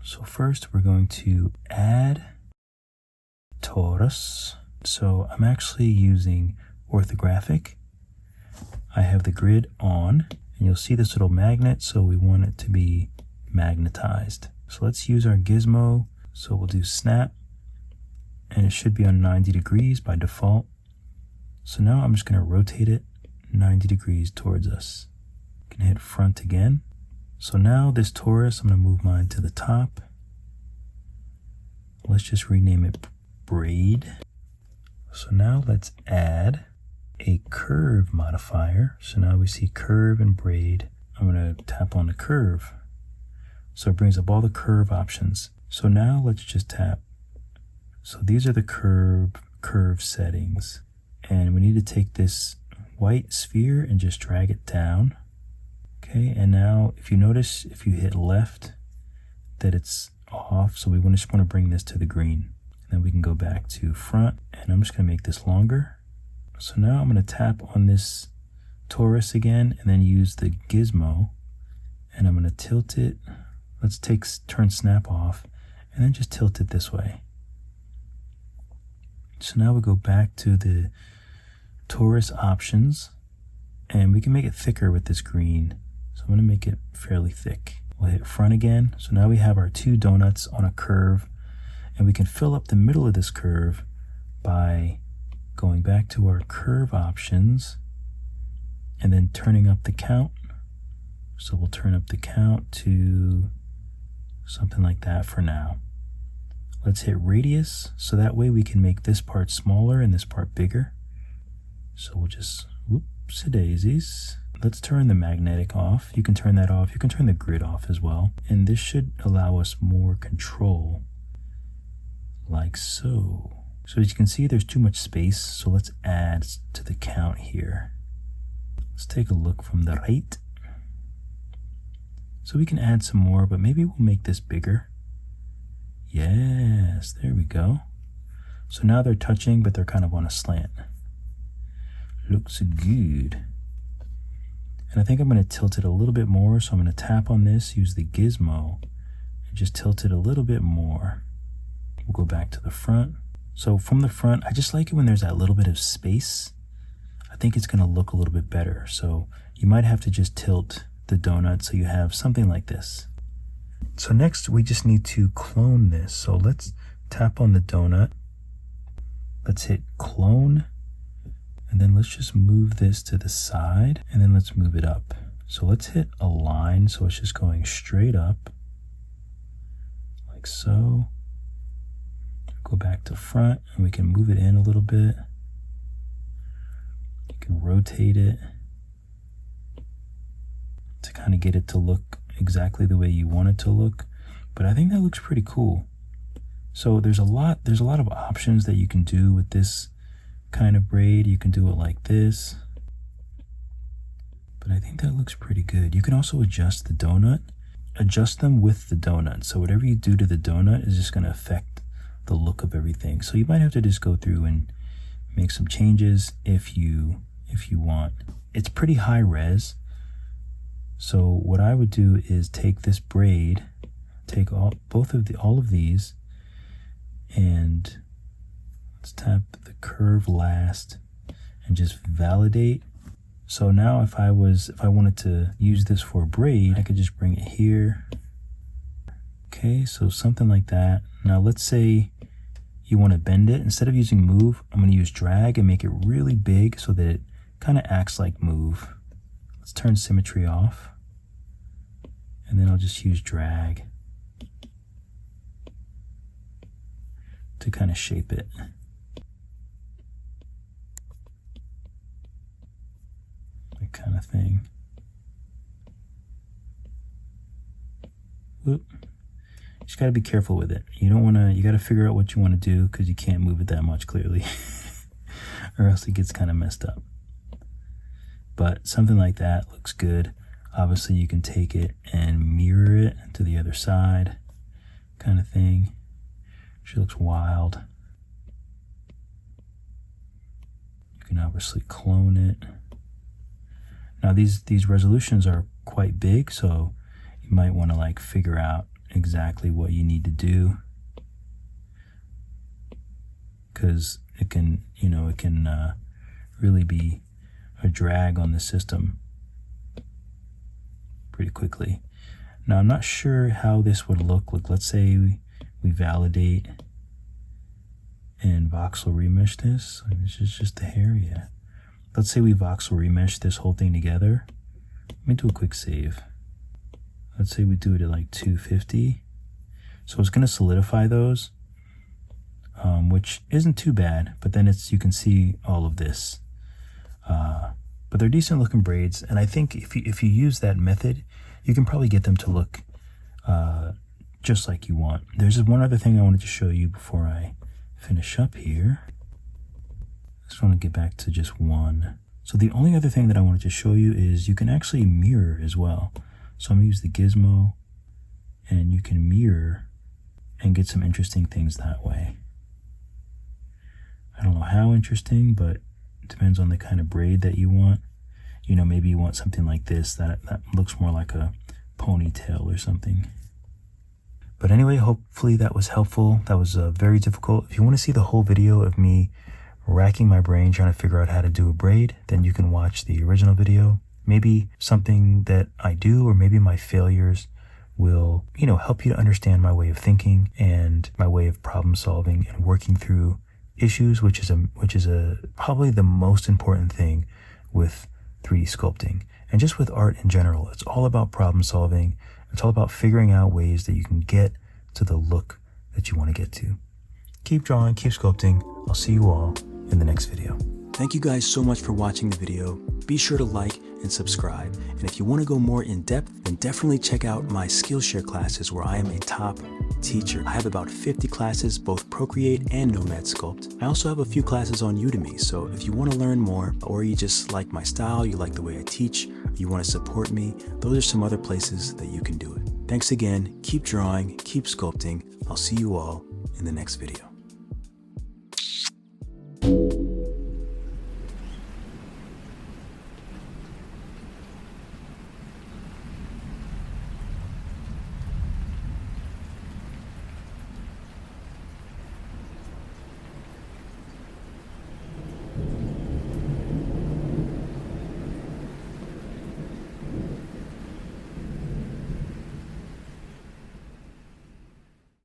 So first we're going to add torus. So I'm actually using orthographic. I have the grid on, and you'll see this little magnet, so we want it to be magnetized. So let's use our gizmo. So we'll do snap, and it should be on 90 degrees by default. So now I'm just going to rotate it 90 degrees towards us. You can hit front again. So now this torus, I'm going to move mine to the top. Let's just rename it Braid. So now let's add a curve modifier. So now we see curve and braid. I'm going to tap on the curve. So it brings up all the curve options. So now let's just tap. So these are the curve settings. And we need to take this white sphere and just drag it down. Okay, and now if you notice, if you hit left, that it's off. So we just want to bring this to the green. And then we can go back to front, and I'm just going to make this longer. So now I'm going to tap on this torus again, and then use the gizmo, and I'm going to tilt it. Let's turn snap off, and then just tilt it this way. So now we go back to the torus options, and we can make it thicker with this green. So I'm going to make it fairly thick. We'll hit front again. So now we have our two donuts on a curve, and we can fill up the middle of this curve by going back to our curve options and then turning up the count. So we'll turn up the count to something like that for now. Let's hit radius, so that way we can make this part smaller and this part bigger. So we'll just, whoopsie daisies. Let's turn the magnetic off. You can turn that off. You can turn the grid off as well. And this should allow us more control, like so. So as you can see, there's too much space. So let's add to the count here. Let's take a look from the right. So we can add some more, but maybe we'll make this bigger. Yes, there we go. So now they're touching, but they're kind of on a slant. Looks good. And I think I'm going to tilt it a little bit more. So I'm going to tap on this, use the gizmo, and just tilt it a little bit more. We'll go back to the front. So from the front, I just like it when there's that little bit of space. I think it's going to look a little bit better. So you might have to just tilt the donut so you have something like this. So next we just need to clone this. So let's tap on the donut. Let's hit clone. And then let's just move this to the side, and then let's move it up. So let's hit align, so it's just going straight up, like so. Go back to front, and we can move it in a little bit. You can rotate it to kind of get it to look exactly the way you want it to look. But I think that looks pretty cool. So there's a lot of options that you can do with this kind of braid. You can do it like this, but I think that looks pretty good. You can also adjust the donut, adjust them with the donut. So whatever you do to the donut is just going to affect the look of everything. So you might have to just go through and make some changes if you want. It's pretty high res. So what I would do is take this braid, take all of these, and let's tap the curve last and just validate. So now if I wanted to use this for a braid, I could just bring it here. Okay, so something like that. Now let's say you want to bend it. Instead of using move, I'm going to use drag and make it really big so that it kind of acts like move. Let's turn symmetry off. And then I'll just use drag to kind of shape it. That kind of thing. Whoop. You just got to be careful with it. You got to figure out what you want to do, because you can't move it that much clearly or else it gets kind of messed up. But something like that looks good. Obviously you can take it and mirror it to the other side, kind of thing. She looks wild. You can obviously clone it. Now these resolutions are quite big, so you might want to like figure out exactly what you need to do, because it can, it can really be a drag on the system pretty quickly. Now, I'm not sure how this would look. Like, let's say we validate and voxel remesh this. This is just the hair, yeah. Let's say we voxel remesh this whole thing together. Let me do a quick save. Let's say we do it at like 250. So it's going to solidify those, which isn't too bad, but then you can see all of this. But they're decent looking braids, and I think if you use that method, you can probably get them to look just like you want. There's one other thing I wanted to show you before I finish up here. I just want to get back to just one. So the only other thing that I wanted to show you is you can actually mirror as well. So I'm going to use the gizmo, and you can mirror and get some interesting things that way. I don't know how interesting, but it depends on the kind of braid that you want. Maybe you want something like this that looks more like a ponytail or something. But anyway, hopefully that was helpful. That was very difficult. If you want to see the whole video of me racking my brain trying to figure out how to do a braid, then you can watch the original video. Maybe something that I do, or maybe my failures will, help you to understand my way of thinking and my way of problem solving and working through issues, which is probably the most important thing with 3D sculpting and just with art in general. It's all about problem solving. It's all about figuring out ways that you can get to the look that you want to get to. Keep drawing, keep sculpting. I'll see you all in the next video. Thank you guys so much for watching the video. Be sure to like and subscribe. And if you want to go more in depth, then definitely check out my Skillshare classes where I am a top teacher. I have about 50 classes, both Procreate and Nomad Sculpt. I also have a few classes on Udemy, so if you want to learn more, or you just like my style, you like the way I teach, you want to support me, those are some other places that you can do it. Thanks again, keep drawing, keep sculpting. I'll see you all in the next video.